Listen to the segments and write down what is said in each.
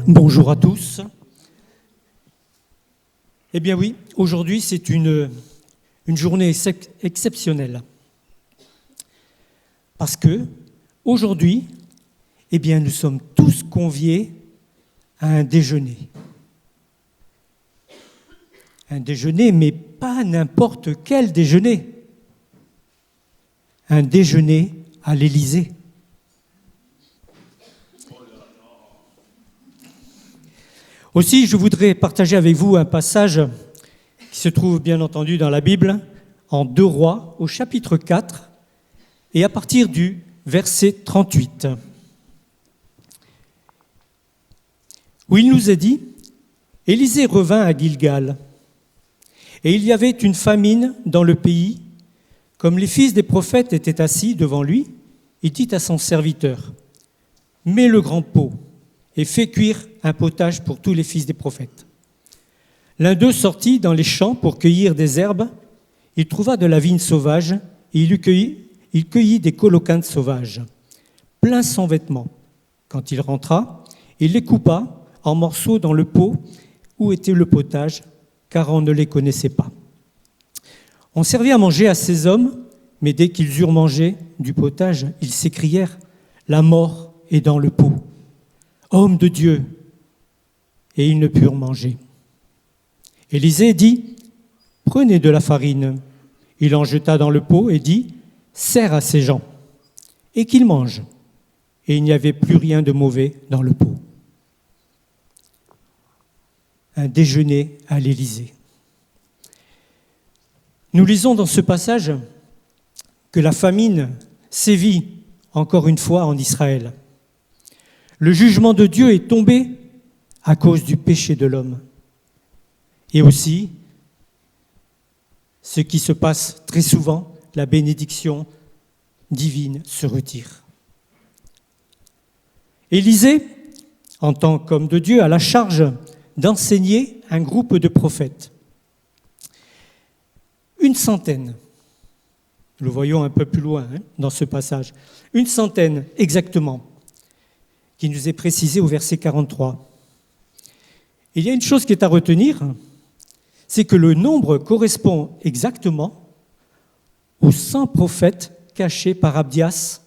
Bonjour à tous. Eh bien oui, aujourd'hui c'est une journée exceptionnelle. Parce que aujourd'hui, eh bien nous sommes tous conviés à un déjeuner. Un déjeuner, mais pas n'importe quel déjeuner. Un déjeuner à l'Élysée. Aussi, je voudrais partager avec vous un passage qui se trouve bien entendu dans la Bible, en 2 Rois, au chapitre 4, et à partir du verset 38, où il nous est dit « Élisée revint à Gilgal, et il y avait une famine dans le pays. Comme les fils des prophètes étaient assis devant lui, il dit à son serviteur « Mets le grand pot et fais cuire un potage pour tous les fils des prophètes. » L'un d'eux sortit dans les champs pour cueillir des herbes. Il trouva de la vigne sauvage et il cueillit des coloquintes sauvages, plein son vêtement. Quand il rentra, il les coupa en morceaux dans le pot où était le potage, car on ne les connaissait pas. On servit à manger à ces hommes, mais dès qu'ils eurent mangé du potage, ils s'écrièrent « La mort est dans le pot. Homme de Dieu !» Et ils ne purent manger. Élisée dit « Prenez de la farine. » Il en jeta dans le pot et dit « Sers à ces gens, et qu'ils mangent. » Et il n'y avait plus rien de mauvais dans le pot. Un déjeuner à l'Élysée. Nous lisons dans ce passage que la famine sévit encore une fois en Israël. Le jugement de Dieu est tombé à cause du péché de l'homme. Et aussi, ce qui se passe très souvent, la bénédiction divine se retire. Élisée, en tant qu'homme de Dieu, a la charge d'enseigner un groupe de prophètes. 100, nous le voyons un peu plus loin dans ce passage, 100 exactement, qui nous est précisé au verset 43. Il y a une chose qui est à retenir, c'est que le nombre correspond exactement aux 100 prophètes cachés par Abdias,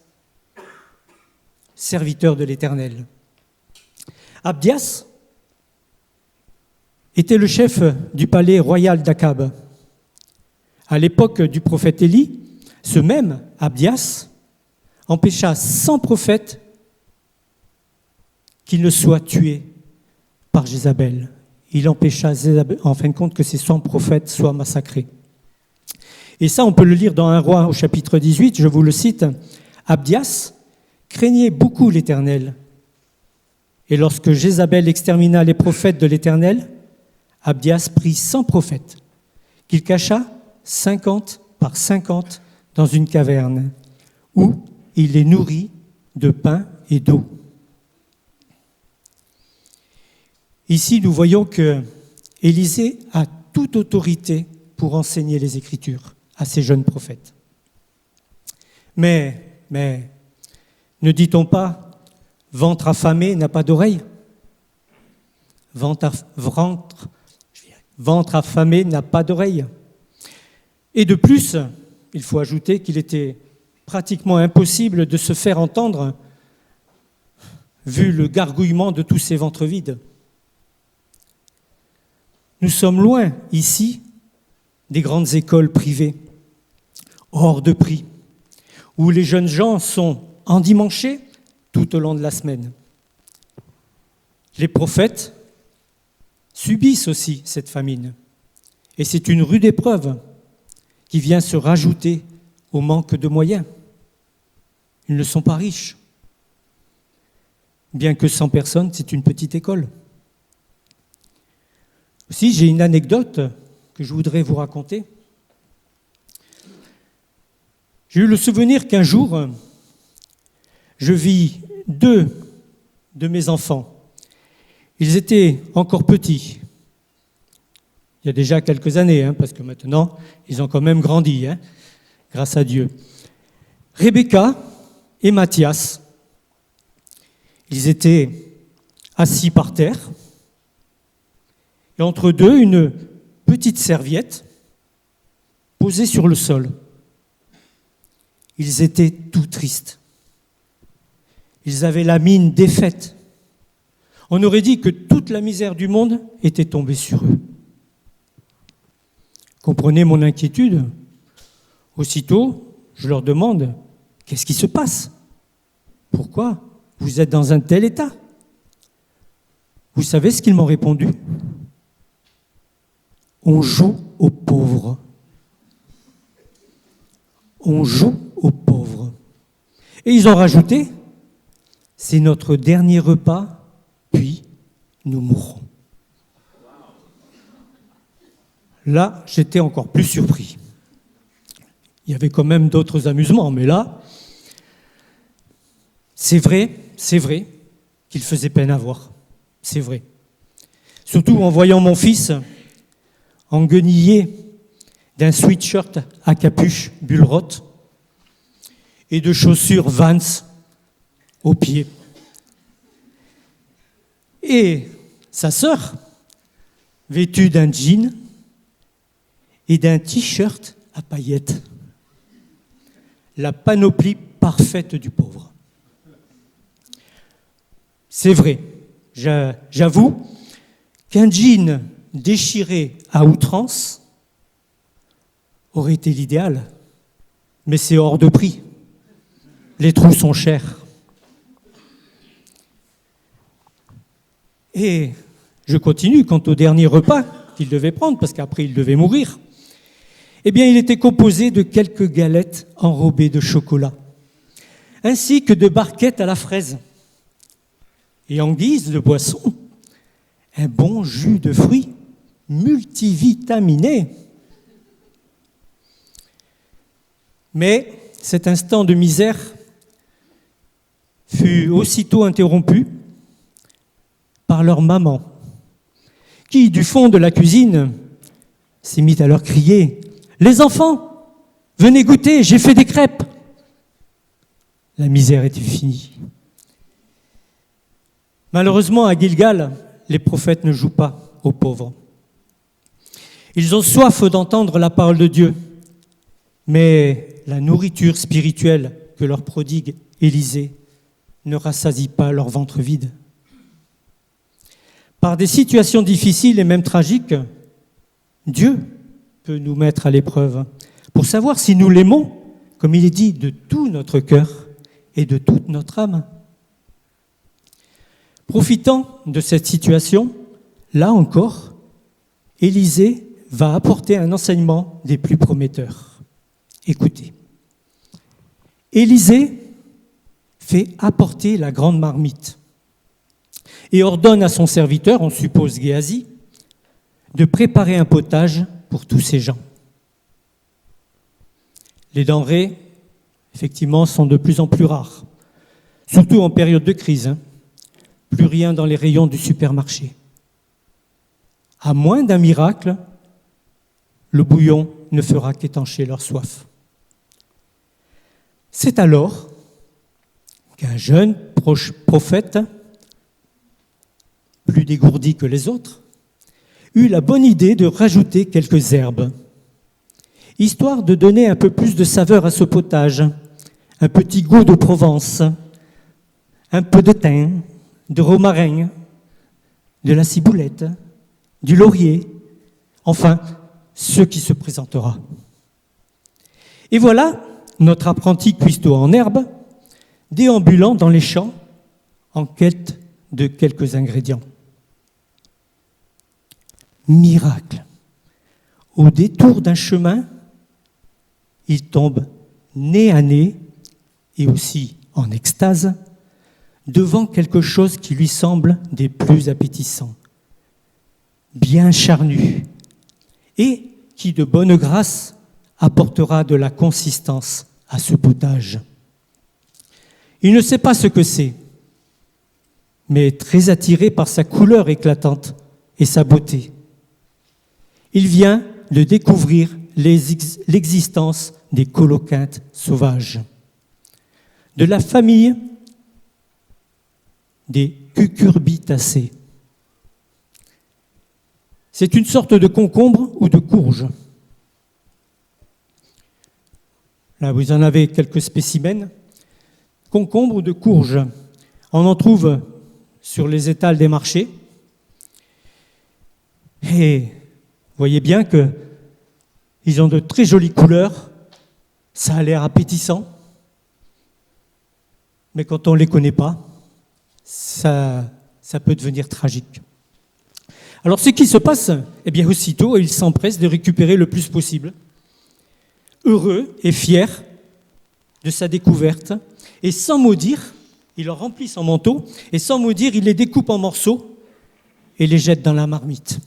serviteur de l'Éternel. Abdias était le chef du palais royal d'Akab. À l'époque du prophète Élie, ce même Abdias empêcha 100 prophètes qu'ils ne soient tués par Jézabel. Il empêcha en fin de compte que ces 100 prophètes soient massacrés. Et ça, on peut le lire dans 1 Roi au chapitre 18, je vous le cite. Abdias craignait beaucoup l'Éternel. Et lorsque Jézabel extermina les prophètes de l'Éternel, Abdias prit 100 prophètes, qu'il cacha 50 par 50 dans une caverne, où il les nourrit de pain et d'eau. Ici, nous voyons que Élisée a toute autorité pour enseigner les Écritures à ces jeunes prophètes. Mais, ne dit-on pas « ventre affamé n'a pas d'oreille » ? Ventre affamé n'a pas d'oreille. Et de plus, il faut ajouter qu'il était pratiquement impossible de se faire entendre vu le gargouillement de tous ces ventres vides. Nous sommes loin, ici, des grandes écoles privées, hors de prix, où les jeunes gens sont endimanchés tout au long de la semaine. Les prophètes subissent aussi cette famine. Et c'est une rude épreuve qui vient se rajouter au manque de moyens. Ils ne sont pas riches. Bien que 100 personnes, c'est une petite école. Aussi, j'ai une anecdote que je voudrais vous raconter. J'ai eu le souvenir qu'un jour, je vis 2 de mes enfants. Ils étaient encore petits. Il y a déjà quelques années, parce que maintenant, ils ont quand même grandi, grâce à Dieu. Rebecca et Mathias, ils étaient assis par terre, et entre deux, une petite serviette posée sur le sol. Ils étaient tout tristes. Ils avaient la mine défaite. On aurait dit que toute la misère du monde était tombée sur eux. Comprenez mon inquiétude? Aussitôt, je leur demande, qu'est-ce qui se passe? Pourquoi vous êtes dans un tel état? Vous savez ce qu'ils m'ont répondu? On joue aux pauvres. On joue aux pauvres. Et ils ont rajouté, c'est notre dernier repas, puis nous mourrons. Là, j'étais encore plus surpris. Il y avait quand même d'autres amusements, mais là, c'est vrai qu'il faisait peine à voir. C'est vrai. Surtout en voyant mon fils enguenillé d'un sweatshirt à capuche Bullrot et de chaussures Vans aux pieds. Et sa sœur, vêtue d'un jean et d'un t-shirt à paillettes. La panoplie parfaite du pauvre. C'est vrai, j'avoue qu'un jean déchiré à outrance aurait été l'idéal, mais c'est hors de prix. Les trous sont chers. Et je continue quant au dernier repas qu'il devait prendre, parce qu'après il devait mourir. Eh bien, il était composé de quelques galettes enrobées de chocolat, ainsi que de barquettes à la fraise. Et en guise de boisson, un bon jus de fruits multivitaminé. Mais cet instant de misère fut aussitôt interrompu par leur maman, qui, du fond de la cuisine, s'est mise à leur crier « Les enfants, venez goûter, j'ai fait des crêpes !» La misère était finie. Malheureusement, à Gilgal, les prophètes ne jouent pas aux pauvres. Ils ont soif d'entendre la parole de Dieu, mais la nourriture spirituelle que leur prodigue Élisée ne rassasie pas leur ventre vide. Par des situations difficiles et même tragiques, Dieu peut nous mettre à l'épreuve pour savoir si nous l'aimons, comme il est dit, de tout notre cœur et de toute notre âme. Profitant de cette situation, là encore, Élisée va apporter un enseignement des plus prometteurs. Écoutez. Élisée fait apporter la grande marmite et ordonne à son serviteur, on suppose Géasi, de préparer un potage pour tous ces gens. Les denrées, effectivement, sont de plus en plus rares, surtout en période de crise. Plus rien dans les rayons du supermarché. À moins d'un miracle, le bouillon ne fera qu'étancher leur soif. C'est alors qu'un jeune prophète, plus dégourdi que les autres, eut la bonne idée de rajouter quelques herbes, histoire de donner un peu plus de saveur à ce potage, un petit goût de Provence, un peu de thym, de romarin, de la ciboulette, du laurier, enfin, ce qui se présentera. Et voilà notre apprenti cuistot en herbe, déambulant dans les champs en quête de quelques ingrédients. Miracle. Au détour d'un chemin, il tombe nez à nez et aussi en extase devant quelque chose qui lui semble des plus appétissants, bien charnu, et qui, de bonne grâce, apportera de la consistance à ce potage. Il ne sait pas ce que c'est, mais très attiré par sa couleur éclatante et sa beauté. Il vient de découvrir l'existence des coloquintes sauvages, de la famille des cucurbitacées. C'est une sorte de concombre ou de courge. Là, vous en avez quelques spécimens. Concombre ou de courge. On en trouve sur les étals des marchés. Et vous voyez bien qu'ils ont de très jolies couleurs. Ça a l'air appétissant. Mais quand on ne les connaît pas, ça peut devenir tragique. Alors ce qui se passe, eh bien aussitôt, il s'empresse de récupérer le plus possible. Heureux et fier de sa découverte, et sans mot dire, il en remplit son manteau, et sans mot dire, il les découpe en morceaux et les jette dans la marmite.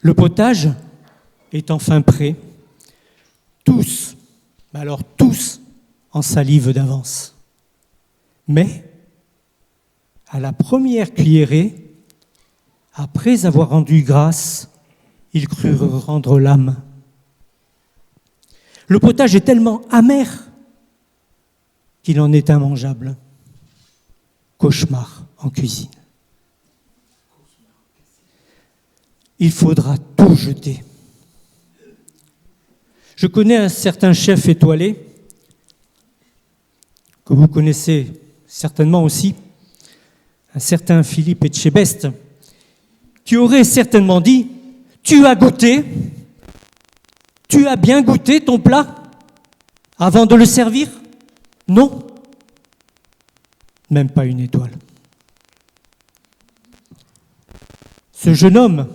Le potage est enfin prêt. Tous, alors tous, en salivent d'avance. Mais, à la première cuillerée, après avoir rendu grâce, ils crurent rendre l'âme. Le potage est tellement amer qu'il en est immangeable. Cauchemar en cuisine. Il faudra tout jeter. Je connais un certain chef étoilé, que vous connaissez certainement aussi, un certain Philippe Etchebest, qui aurait certainement dit « Tu as goûté ? Tu as bien goûté ton plat avant de le servir ? Non, même pas une étoile. » Ce jeune homme,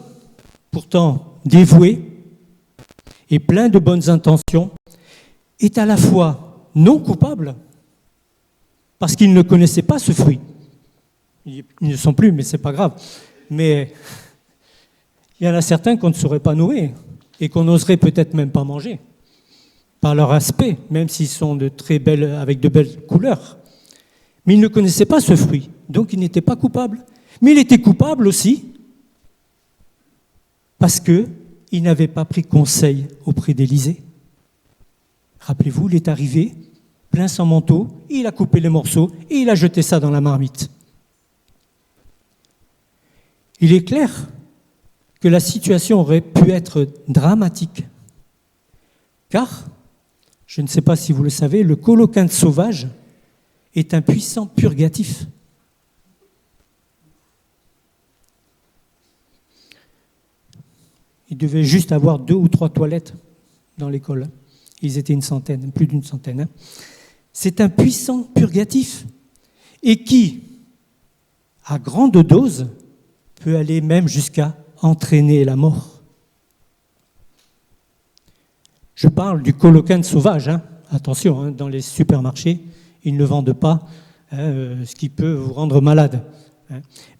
pourtant dévoué et plein de bonnes intentions, est à la fois non coupable, parce qu'il ne connaissait pas ce fruit. Ils ne sont plus, mais ce n'est pas grave. Mais il y en a certains qu'on ne saurait pas nouer et qu'on n'oserait peut-être même pas manger, par leur aspect, même s'ils sont de très belles, avec de belles couleurs. Mais il ne connaissait pas ce fruit, donc il n'était pas coupable. Mais il était coupable aussi parce qu'il n'avait pas pris conseil auprès d'Élisée. Rappelez-vous, il est arrivé, plein son manteau, il a coupé les morceaux et il a jeté ça dans la marmite. Il est clair que la situation aurait pu être dramatique, car, je ne sais pas si vous le savez, le colocynte sauvage est un puissant purgatif. Il devait juste avoir 2 ou 3 toilettes dans l'école. Ils étaient une centaine, plus d'une centaine. C'est un puissant purgatif et qui, à grande dose, peut aller même jusqu'à entraîner la mort. Je parle du colocynte sauvage. Attention, dans les supermarchés, ils ne vendent pas ce qui peut vous rendre malade.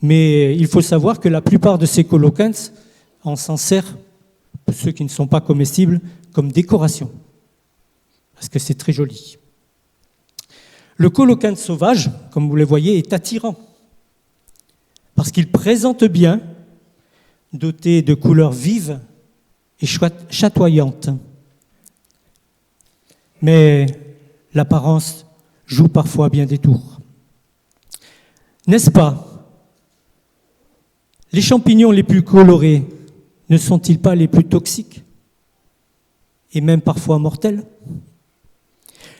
Mais il faut savoir que la plupart de ces colocyntes, on s'en sert, pour ceux qui ne sont pas comestibles, comme décoration. Parce que c'est très joli. Le colocynte sauvage, comme vous le voyez, est attirant. Parce qu'il présente bien, doté de couleurs vives et chatoyantes. Mais l'apparence joue parfois bien des tours. N'est-ce pas ? Les champignons les plus colorés ne sont-ils pas les plus toxiques et même parfois mortels ?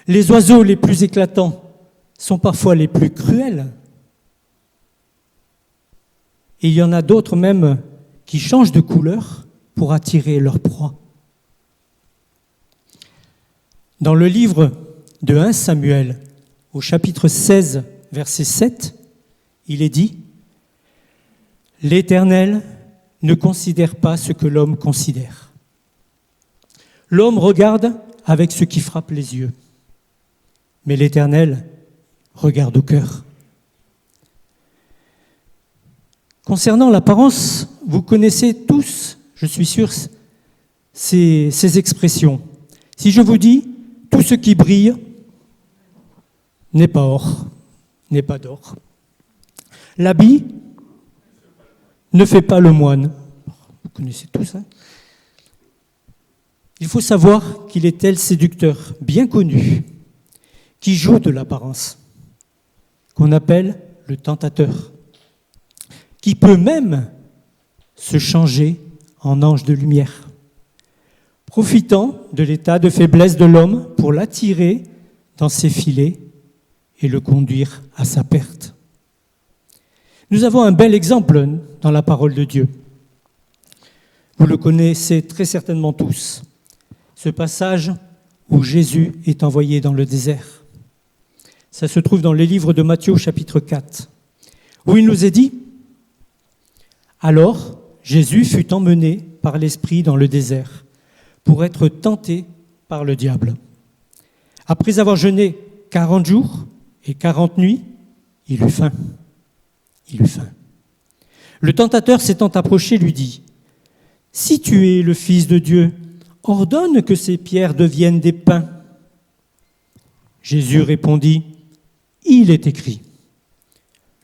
Les oiseaux les plus éclatants sont parfois les plus cruels. Et il y en a d'autres même qui changent de couleur pour attirer leur proie. Dans le livre de 1 Samuel, au chapitre 16, verset 7, il est dit « L'Éternel ne considère pas ce que l'homme considère. L'homme regarde avec ce qui frappe les yeux, mais l'Éternel regarde au cœur. » Concernant l'apparence, vous connaissez tous, je suis sûr, ces expressions. Si je vous dis « tout ce qui brille n'est pas or, n'est pas d'or ». L'habit ne fait pas le moine. Vous connaissez tous ça. Il faut savoir qu'il est tel séducteur, bien connu, qui joue de l'apparence. qu'on appelle le tentateur, qui peut même se changer en ange de lumière, profitant de l'état de faiblesse de l'homme pour l'attirer dans ses filets et le conduire à sa perte. Nous avons un bel exemple dans la parole de Dieu. Vous le connaissez très certainement tous, ce passage où Jésus est envoyé dans le désert. Ça se trouve dans les livres de Matthieu au chapitre 4, où il nous est dit « Alors Jésus fut emmené par l'Esprit dans le désert pour être tenté par le diable. Après avoir jeûné 40 jours et 40 nuits, il eut faim. Le tentateur s'étant approché lui dit « Si tu es le Fils de Dieu, ordonne que ces pierres deviennent des pains. » Jésus répondit « Il est écrit,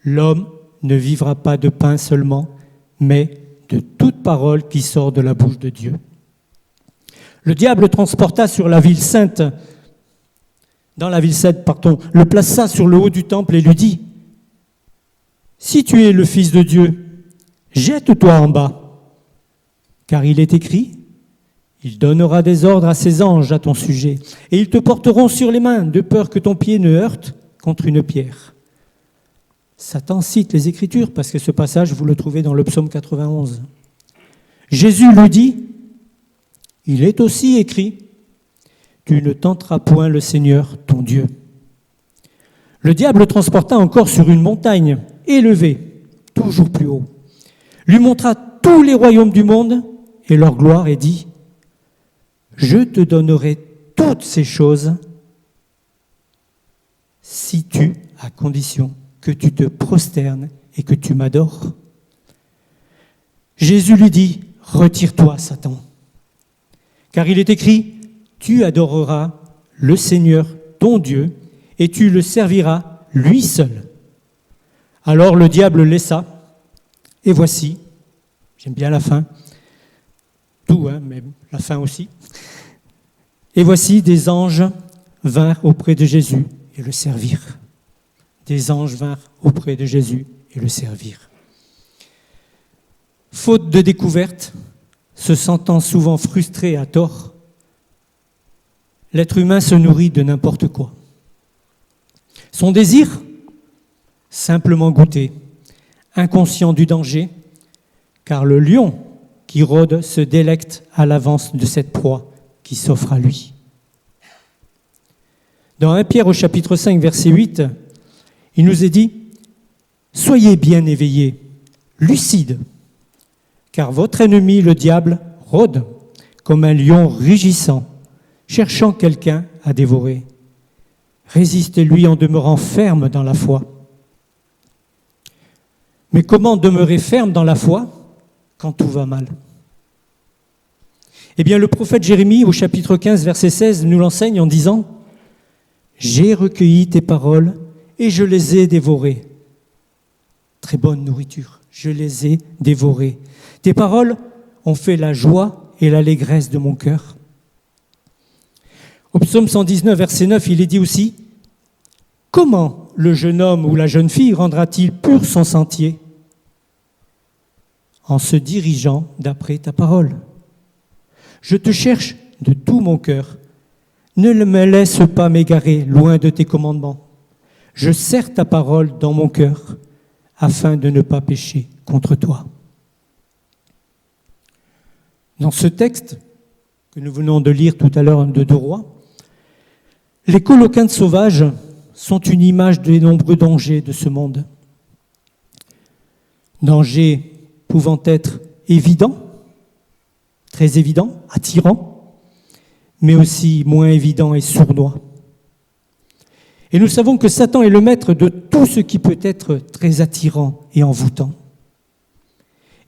l'homme ne vivra pas de pain seulement, mais de toute parole qui sort de la bouche de Dieu. » Le diable le transporta dans la ville sainte, le plaça sur le haut du temple et lui dit « Si tu es le Fils de Dieu, jette-toi en bas, car il est écrit, il donnera des ordres à ses anges à ton sujet, et ils te porteront sur les mains, de peur que ton pied ne heurte contre une pierre. » Satan cite les Écritures, parce que ce passage, vous le trouvez dans le psaume 91. Jésus lui dit, il est aussi écrit, tu ne tenteras point le Seigneur, ton Dieu. Le diable le transporta encore sur une montagne élevée, toujours plus haut, lui montra tous les royaumes du monde et leur gloire et dit, je te donnerai toutes ces choses si tu, à condition que tu te prosternes et que tu m'adores. Jésus lui dit, retire-toi, Satan, car il est écrit, tu adoreras le Seigneur, ton Dieu, et tu le serviras lui seul. Alors le diable laissa, et voici, j'aime bien la fin, tout, mais la fin aussi, et voici des anges vinrent auprès de Jésus et le servirent. Des anges vinrent auprès de Jésus et le servirent. Faute de découverte, se sentant souvent frustré à tort, l'être humain se nourrit de n'importe quoi. Son désir, simplement goûter, inconscient du danger, car le lion qui rôde se délecte à l'avance de cette proie qui s'offre à lui. Dans 1 Pierre au chapitre 5, verset 8, il nous est dit « Soyez bien éveillés, lucides, car votre ennemi, le diable, rôde comme un lion rugissant, cherchant quelqu'un à dévorer. Résistez-lui en demeurant ferme dans la foi. » Mais comment demeurer ferme dans la foi quand tout va mal ? Eh bien, le prophète Jérémie, au chapitre 15, verset 16, nous l'enseigne en disant « J'ai recueilli tes paroles et je les ai dévorées. » Très bonne nourriture, je les ai dévorées. Tes paroles ont fait la joie et l'allégresse de mon cœur. Au psaume 119, verset 9, il est dit aussi « Comment le jeune homme ou la jeune fille rendra-t-il pur son sentier ? En se dirigeant d'après ta parole. Je te cherche de tout mon cœur. Ne me laisse pas m'égarer loin de tes commandements. Je serre ta parole dans mon cœur afin de ne pas pécher contre toi. » Dans ce texte que nous venons de lire tout à l'heure de 2 Rois, les coloquintes sauvages sont une image des nombreux dangers de ce monde. Dangers pouvant être évidents, très évidents, attirants, mais aussi moins évidents et sournois. Et nous savons que Satan est le maître de tout ce qui peut être très attirant et envoûtant.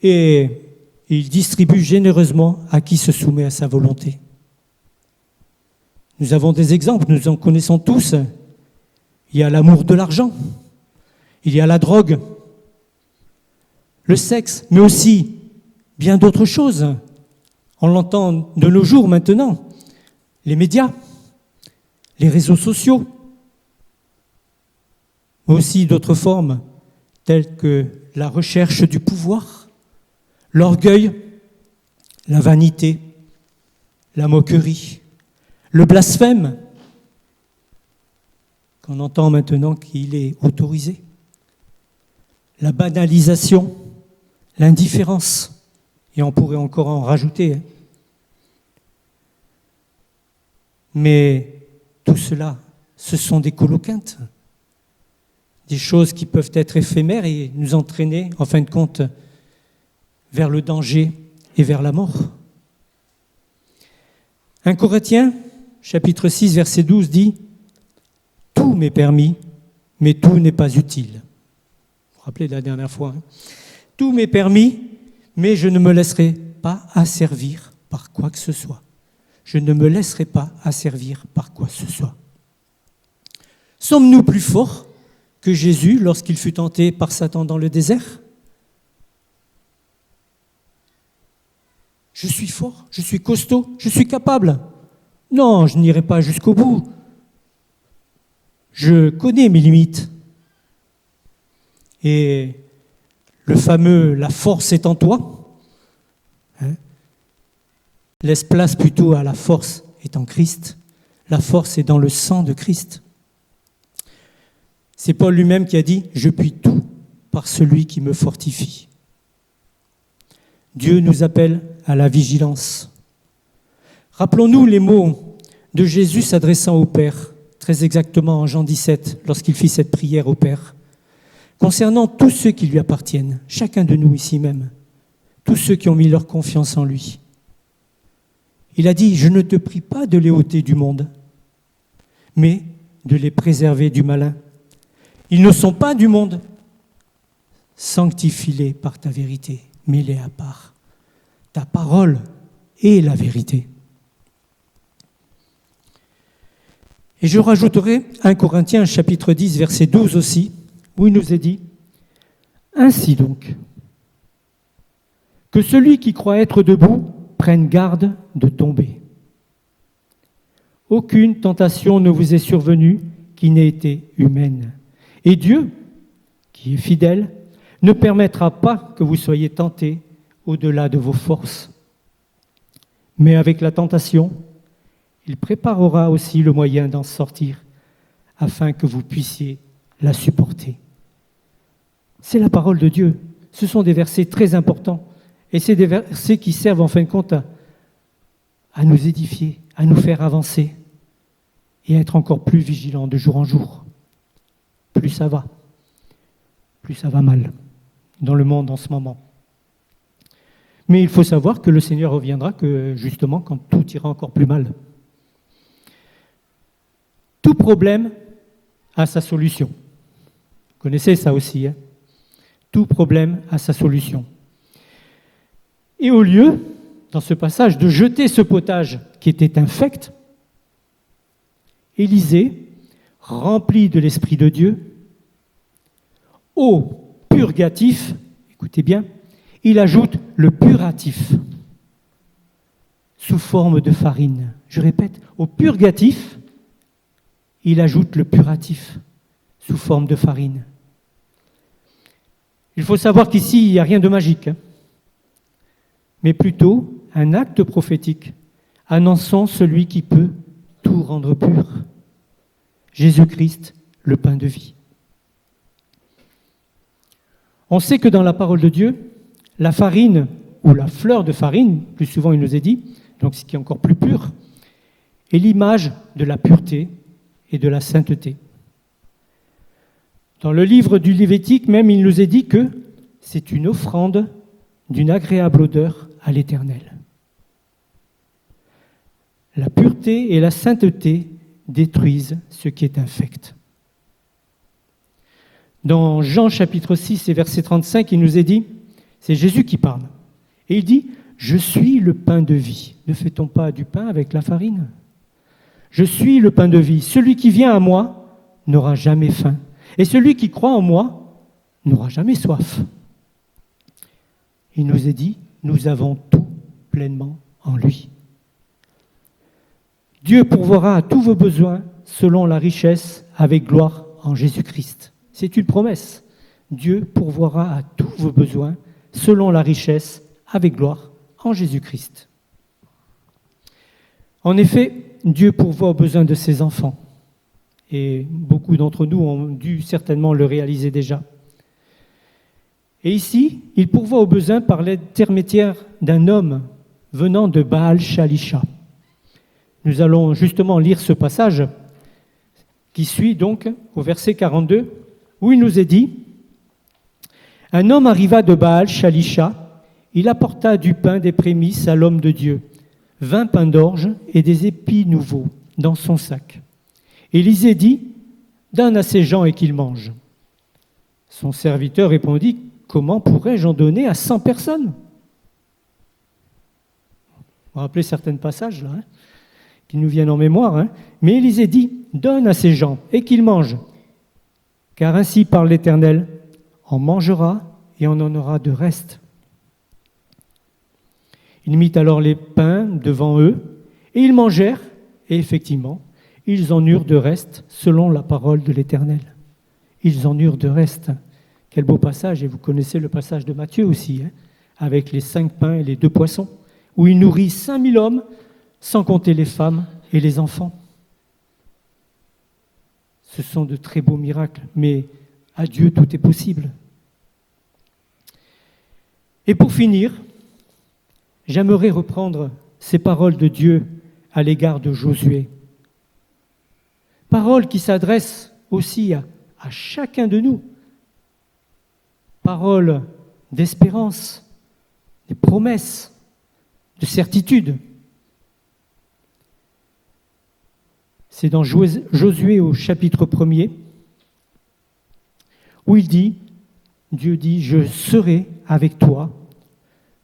Et il distribue généreusement à qui se soumet à sa volonté. Nous avons des exemples, nous en connaissons tous. Il y a l'amour de l'argent, il y a la drogue, le sexe, mais aussi bien d'autres choses. On l'entend de nos jours maintenant, les médias, les réseaux sociaux, mais aussi d'autres formes telles que la recherche du pouvoir, l'orgueil, la vanité, la moquerie, le blasphème, qu'on entend maintenant qu'il est autorisé, la banalisation, l'indifférence, et on pourrait encore en rajouter. Mais tout cela, ce sont des coloquintes, des choses qui peuvent être éphémères et nous entraîner, en fin de compte, vers le danger et vers la mort. 1 Corinthiens, chapitre 6, verset 12 dit « Tout m'est permis, mais tout n'est pas utile. » Vous vous rappelez de la dernière fois. Tout m'est permis, mais je ne me laisserai pas asservir par quoi que ce soit. Je ne me laisserai pas asservir par quoi que ce soit. Sommes-nous plus forts que Jésus lorsqu'il fut tenté par Satan dans le désert ? Je suis fort, je suis costaud, je suis capable. Non, je n'irai pas jusqu'au bout. Je connais mes limites. Et le fameux « la force est en toi », laisse place plutôt à « la force est en Christ ». La force est dans le sang de Christ. C'est Paul lui-même qui a dit « Je puis tout par celui qui me fortifie ». Dieu nous appelle à la vigilance. Rappelons-nous les mots de Jésus s'adressant au Père, très exactement en Jean 17, lorsqu'il fit cette prière au Père, concernant tous ceux qui lui appartiennent, chacun de nous ici même, tous ceux qui ont mis leur confiance en lui. Il a dit « Je ne te prie pas de les ôter du monde, mais de les préserver du malin. Ils ne sont pas du monde. Sanctifie-les par ta vérité, mets-les à part. Ta parole est la vérité. » Et je rajouterai 1 Corinthiens chapitre 10, verset 12 aussi, où il nous est dit « Ainsi donc, que celui qui croit être debout prenne garde de tomber. Aucune tentation ne vous est survenue qui n'ait été humaine. Et Dieu, qui est fidèle, ne permettra pas que vous soyez tentés au-delà de vos forces. Mais avec la tentation, il préparera aussi le moyen d'en sortir, afin que vous puissiez la supporter. » C'est la parole de Dieu. Ce sont des versets très importants. Et c'est des versets qui servent en fin de compte à nous édifier, à nous faire avancer et à être encore plus vigilants de jour en jour. Plus ça va mal dans le monde en ce moment. Mais il faut savoir que le Seigneur reviendra que justement quand tout ira encore plus mal. Tout problème a sa solution. Vous connaissez ça aussi, hein ? Tout problème a sa solution. Et au lieu, dans ce passage, de jeter ce potage qui était infect, Élisée, rempli de l'Esprit de Dieu, au purgatif, écoutez bien, il ajoute le puratif sous forme de farine. Je répète, au purgatif, il ajoute le puratif sous forme de farine. Il faut savoir qu'ici, il n'y a rien de magique, mais plutôt un acte prophétique annonçant celui qui peut tout rendre pur. Jésus-Christ, le pain de vie. On sait que dans la parole de Dieu, la farine, ou la fleur de farine, plus souvent il nous est dit, donc ce qui est encore plus pur, est l'image de la pureté et de la sainteté. Dans le livre du Lévitique même, il nous est dit que c'est une offrande d'une agréable odeur à l'Éternel. La pureté et la sainteté détruisent ce qui est infect. Dans Jean chapitre 6 et verset 35, il nous est dit, c'est Jésus qui parle, et il dit « Je suis le pain de vie ». Ne fait-on pas du pain avec la farine ? Je suis le pain de vie. Celui qui vient à moi n'aura jamais faim, et celui qui croit en moi n'aura jamais soif. Il nous est dit, nous avons tout pleinement en lui. Dieu pourvoira à tous vos besoins selon la richesse avec gloire en Jésus-Christ. c'est une promesse. Dieu pourvoira à tous vos besoins selon la richesse, avec gloire, en Jésus-Christ. En effet, Dieu pourvoit aux besoins de ses enfants. Et beaucoup d'entre nous ont dû certainement le réaliser déjà. Et ici, il pourvoit aux besoins par l'intermédiaire d'un homme venant de Baal-Shalisha. Nous allons justement lire ce passage qui suit donc au verset 42, où il nous est dit « Un homme arriva de Baal-Shalisha, il apporta du pain des prémices à l'homme de Dieu, 20 pains d'orge et des épis nouveaux dans son sac. Élisée dit, donne à ces gens et qu'ils mangent. Son serviteur répondit, comment pourrais-je en donner à 100 personnes ? On va rappeler certains passages là, qui nous viennent en mémoire. Mais Élisée dit, donne à ces gens et qu'ils mangent. Car ainsi parle l'Éternel, on mangera et on en aura de reste. Il mit alors les pains devant eux et ils mangèrent et effectivement, ils en eurent de reste selon la parole de l'Éternel. Ils en eurent de reste. Quel beau passage, et vous connaissez le passage de Matthieu aussi, avec les 5 pains et les 2 poissons, où il nourrit 5000 hommes, sans compter les femmes et les enfants. Ce sont de très beaux miracles, mais à Dieu tout est possible. Et pour finir, j'aimerais reprendre ces paroles de Dieu à l'égard de Josué. Paroles qui s'adressent aussi à chacun de nous. Paroles d'espérance, de promesses, de certitude. C'est dans Josué au chapitre 1er, où il dit, Dieu dit, je serai avec toi,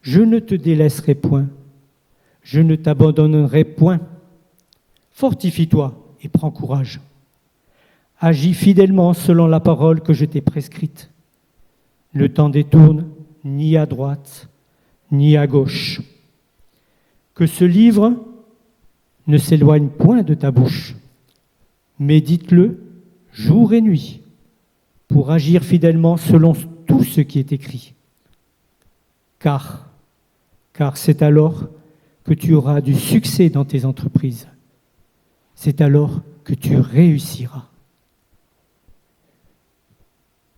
je ne te délaisserai point, je ne t'abandonnerai point. Fortifie-toi et prends courage. Agis fidèlement selon la parole que je t'ai prescrite. Ne t'en détourne ni à droite, ni à gauche. Que ce livre ne s'éloigne point de ta bouche. Médite-le jour et nuit pour agir fidèlement selon tout ce qui est écrit. Car c'est alors que tu auras du succès dans tes entreprises. C'est alors que tu réussiras.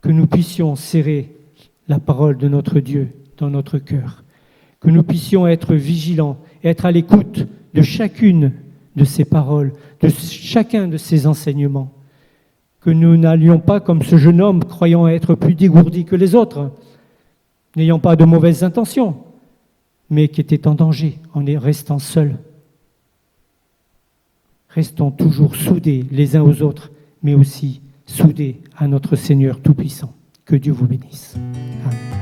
Que nous puissions serrer la parole de notre Dieu dans notre cœur. Que nous puissions être vigilants, être à l'écoute de chacune de ces paroles, de chacun de ces enseignements. Que nous n'allions pas comme ce jeune homme croyant être plus dégourdi que les autres, n'ayant pas de mauvaises intentions, mais qui était en danger en restant seul. Restons toujours soudés les uns aux autres, mais aussi soudés à notre Seigneur Tout-Puissant. Que Dieu vous bénisse. Amen.